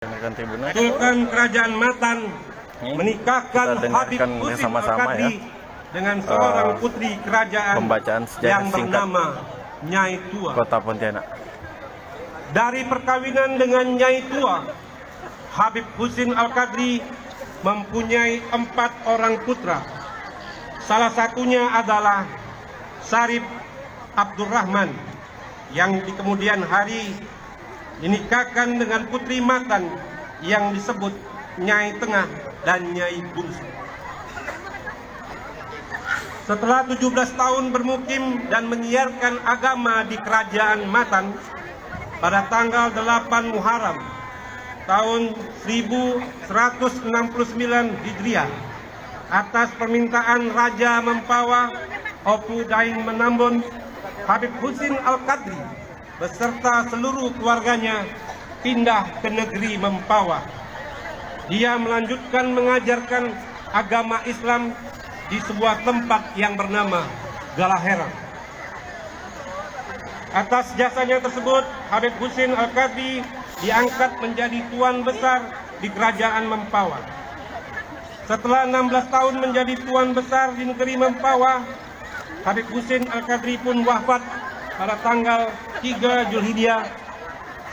Sultan Kerajaan Matan menikahkan Habib Husin Al-Qadri dengan seorang putri kerajaan yang bernama Nyai Tua. Kota Pontianak. Dari perkawinan dengan Nyai Tua, Habib Husin Al-Qadri mempunyai 4 orang putra. Salah satunya adalah Syarif Abdurrahman yang di kemudian hari dinikahkan dengan putri Matan yang disebut Nyai Tengah dan Nyai Bungsu. Setelah 17 tahun bermukim dan menyiarkan agama di Kerajaan Matan, pada tanggal 8 Muharram tahun 1169 Hijriah, atas permintaan Raja Mempawah Opu Daeng Menambun, Habib Husin Al-Qadri beserta seluruh keluarganya pindah ke negeri Mempawah. Dia melanjutkan mengajarkan agama Islam di sebuah tempat yang bernama Galahera. Atas jasanya tersebut, Habib Husin Al-Qadri diangkat menjadi tuan besar di Kerajaan Mempawah. Setelah 16 tahun menjadi tuan besar di negeri Mempawah, Habib Husin Al-Qadri pun wafat pada tanggal 3 Zulhijjah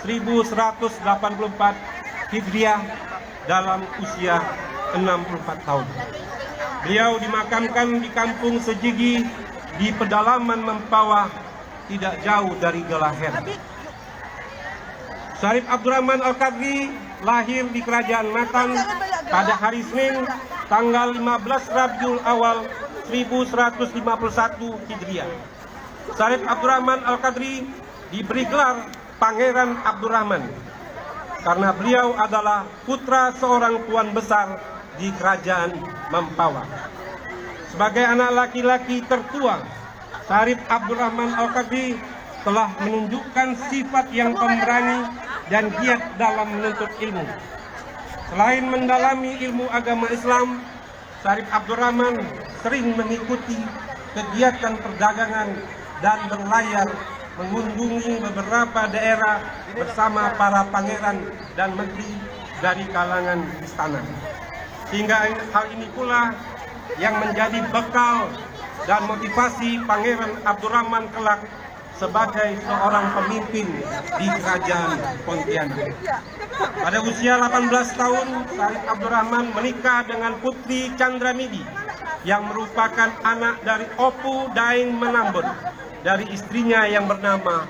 1184 Hijriah dalam usia 64 tahun. Beliau dimakamkan di Kampung Sejigi di pedalaman Mempawah, tidak jauh dari Galahera. Syarif Abdurrahman Al-Qadri lahir di Kerajaan Matan pada hari Senin tanggal 15 Rabiul Awal 1151 Hijriah. Syarif Abdurrahman Al-Qadri diberi gelar Pangeran Abdurrahman karena beliau adalah putra seorang tuan besar di Kerajaan Mempawah. Sebagai anak laki-laki tertua, Syarif Abdurrahman Al-Qadri telah menunjukkan sifat yang pemberani dan giat dalam menuntut ilmu. Selain mendalami ilmu agama Islam, Syarif Abdurrahman sering mengikuti kegiatan perdagangan dan berlayar mengunjungi beberapa daerah bersama para pangeran dan menteri dari kalangan istana. Sehingga hal ini pula yang menjadi bekal dan motivasi Pangeran Abdurrahman kelak sebagai seorang pemimpin di Kerajaan Pontianak. Pada usia 18 tahun, Syarif Abdurrahman menikah dengan Putri Chandramidi yang merupakan anak dari Opu Daeng Menambun dari istrinya yang bernama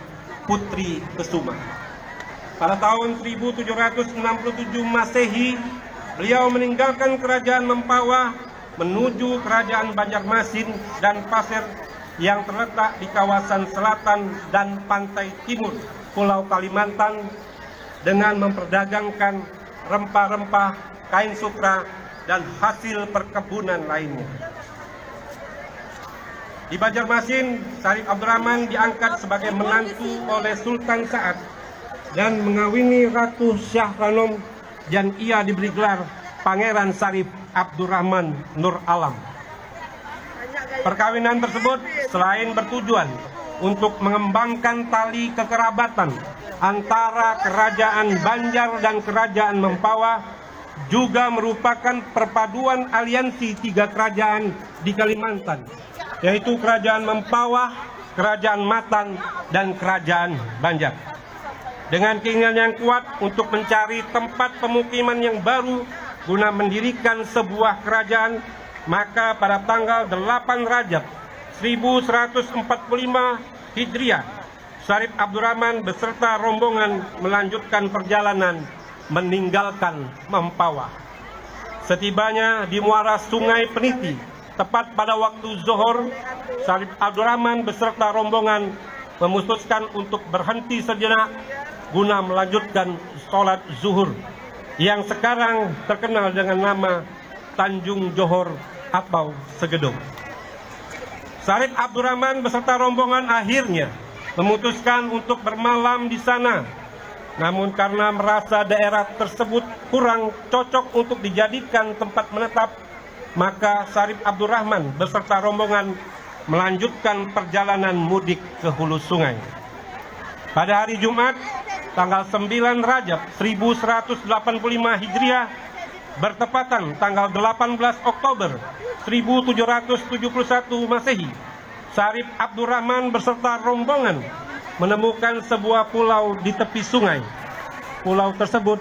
Putri Kesuma. Pada tahun 1767 Masehi, beliau meninggalkan Kerajaan Mempawah menuju Kerajaan Banjarmasin dan Pasir yang terletak di kawasan selatan dan pantai timur Pulau Kalimantan dengan memperdagangkan rempah-rempah, kain sukra, dan hasil perkebunan lainnya. Di Banjarmasin, Syarif Abdurrahman diangkat sebagai menantu oleh Sultan Sa'ad dan mengawini Ratu Syahranom, dan ia diberi gelar Pangeran Syarif Abdurrahman Nur Alam. Perkawinan tersebut selain bertujuan untuk mengembangkan tali kekerabatan antara Kerajaan Banjar dan Kerajaan Mempawah, juga merupakan perpaduan aliansi 3 kerajaan di Kalimantan, yaitu Kerajaan Mempawah, Kerajaan Matan, dan Kerajaan Banjar. Dengan keinginan yang kuat untuk mencari tempat pemukiman yang baru guna mendirikan sebuah kerajaan, maka pada tanggal 8 Rajab 1145 Hijriah, Syarif Abdurrahman beserta rombongan melanjutkan perjalanan meninggalkan Mempawah. Setibanya di muara Sungai Peniti, tepat pada waktu zuhur, Syarif Abdurrahman beserta rombongan memutuskan untuk berhenti sejenak guna melanjutkan sholat zuhur yang sekarang terkenal dengan nama Tanjung Johor atau Segedung. Syarif Abdurrahman beserta rombongan akhirnya memutuskan untuk bermalam di sana. Namun karena merasa daerah tersebut kurang cocok untuk dijadikan tempat menetap, maka Syarif Abdurrahman beserta rombongan melanjutkan perjalanan mudik ke hulu sungai. Pada hari Jumat tanggal 9 Rajab 1185 Hijriah bertepatan tanggal 18 Oktober 1771 Masehi, Syarif Abdurrahman beserta rombongan menemukan sebuah pulau di tepi sungai. Pulau tersebut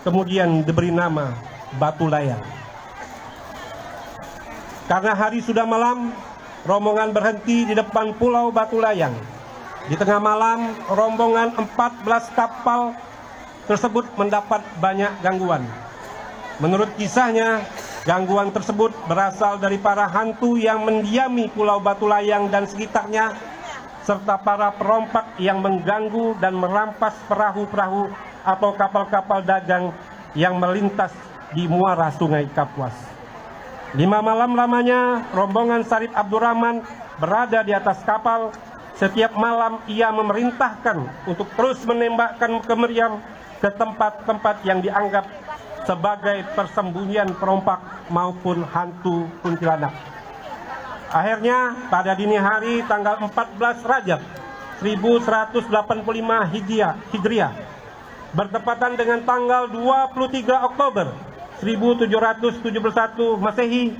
kemudian diberi nama Batu Layang. Karena hari sudah malam, rombongan berhenti di depan Pulau Batu Layang. Di tengah malam, rombongan 14 kapal tersebut mendapat banyak gangguan. Menurut kisahnya, gangguan tersebut berasal dari para hantu yang mendiami Pulau Batu Layang dan sekitarnya, serta para perompak yang mengganggu dan merampas perahu-perahu atau kapal-kapal dagang yang melintas di muara Sungai Kapuas. 5 malam lamanya, rombongan Syarif Abdurrahman berada di atas kapal. Setiap malam ia memerintahkan untuk terus menembakkan kemeriam ke tempat-tempat yang dianggap sebagai persembunyian perompak maupun hantu kuntilanak. Akhirnya pada dini hari tanggal 14 Rajab 1185 Hijriah bertepatan dengan tanggal 23 Oktober 1771 Masehi,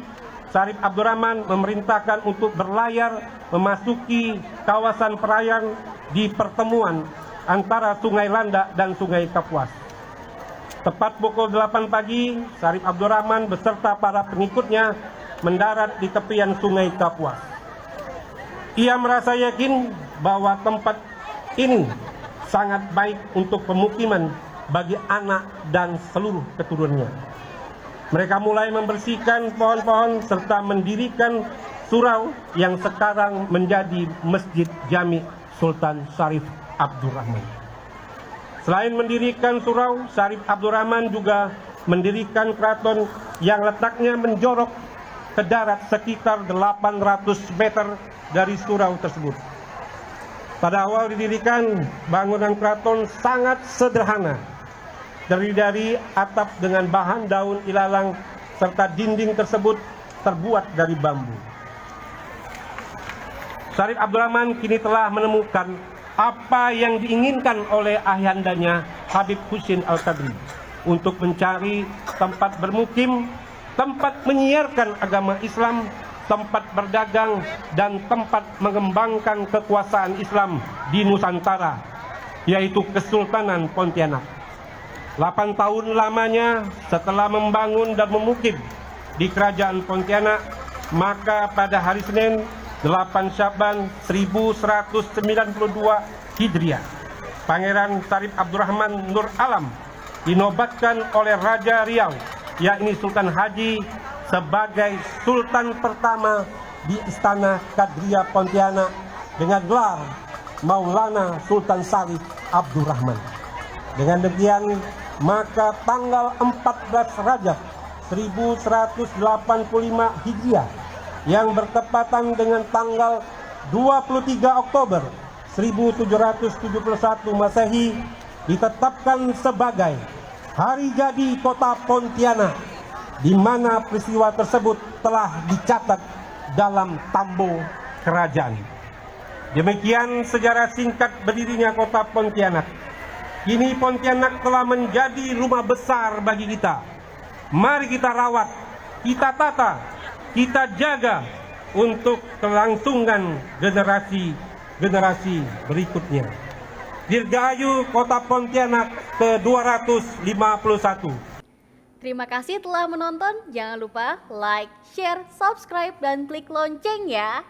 Syarif Abdurrahman memerintahkan untuk berlayar memasuki kawasan perairan di pertemuan antara Sungai Landak dan Sungai Kapuas. Tepat pukul 8 pagi, Syarif Abdurrahman beserta para pengikutnya mendarat di tepian Sungai Kapuas. Ia merasa yakin bahwa tempat ini sangat baik untuk pemukiman bagi anak dan seluruh keturunannya. Mereka mulai membersihkan pohon-pohon serta mendirikan surau yang sekarang menjadi Masjid Jami Sultan Syarif Abdurrahman. Selain mendirikan surau, Syarif Abdurrahman juga mendirikan keraton yang letaknya menjorok ke darat sekitar 800 meter dari surau tersebut. Pada awal didirikan, bangunan keraton sangat sederhana, terdiri dari atap dengan bahan daun ilalang serta dinding tersebut terbuat dari bambu. Syarif Abdurrahman kini telah menemukan apa yang diinginkan oleh ayahandanya Habib Husin Al-Qadri untuk mencari tempat bermukim, tempat menyiarkan agama Islam, tempat berdagang, dan tempat mengembangkan kekuasaan Islam di Nusantara, yaitu Kesultanan Pontianak. 8 tahun lamanya setelah membangun dan memukim di Kerajaan Pontianak, maka pada hari Senin 8 Syaban 1192 Hijriah, Pangeran Syarif Abdurrahman Nur Alam dinobatkan oleh Raja Riau, yakni Sultan Haji, sebagai Sultan pertama di Istana Kadria Pontianak dengan gelar Maulana Sultan Syarif Abdurrahman. Dengan demikian, maka tanggal 14 Rajab 1185 Hijriah yang bertepatan dengan tanggal 23 Oktober 1771 Masehi ditetapkan sebagai hari jadi Kota Pontianak, di mana peristiwa tersebut telah dicatat dalam tambo kerajaan. Demikian sejarah singkat berdirinya Kota Pontianak. Kini Pontianak telah menjadi rumah besar bagi kita. Mari kita rawat, kita tata, kita jaga untuk kelangsungan generasi berikutnya. Dirgahayu Kota Pontianak ke-251. Terima kasih telah menonton. Jangan lupa like, share, subscribe, dan klik lonceng ya.